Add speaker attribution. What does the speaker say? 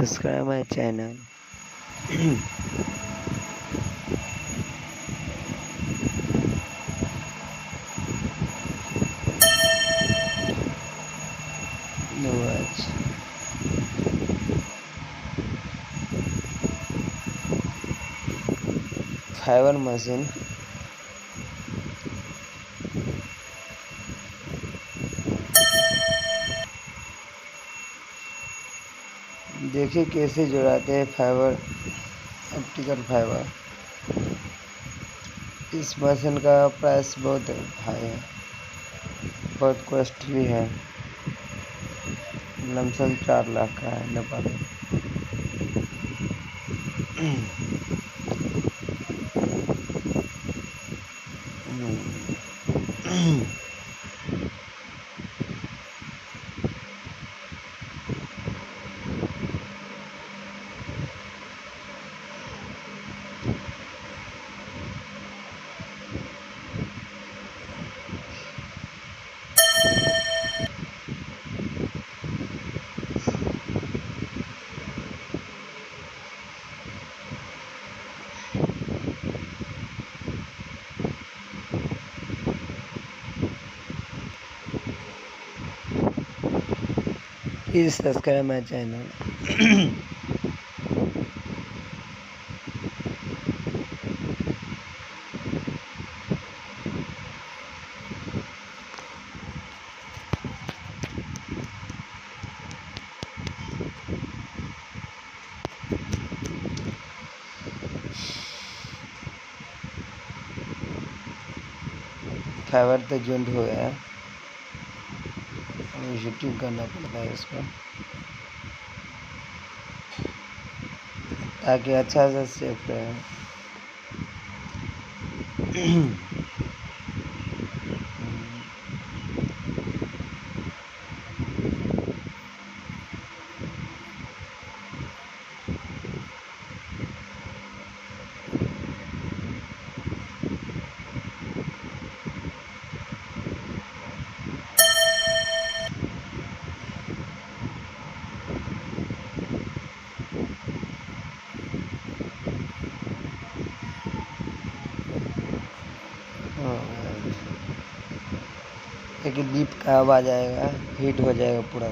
Speaker 1: subscribe my channel. No words. Fibre machine देखिए कैसे जुड़ाते हैं फाइबर, ऑप्टिकल फाइबर। इस मशीन का प्राइस बहुत हाई है, बहुत कॉस्टली है। लमसम 4 लाख का है नेपाल में। Please subscribe my channel. Fibre तो जॉइंट हो गया है, शूटिंग करना पड़ता है इसको ताकि अच्छा से सेफ रहे। एक बीप का आवाज आएगा, हीट हो जाएगा पूरा।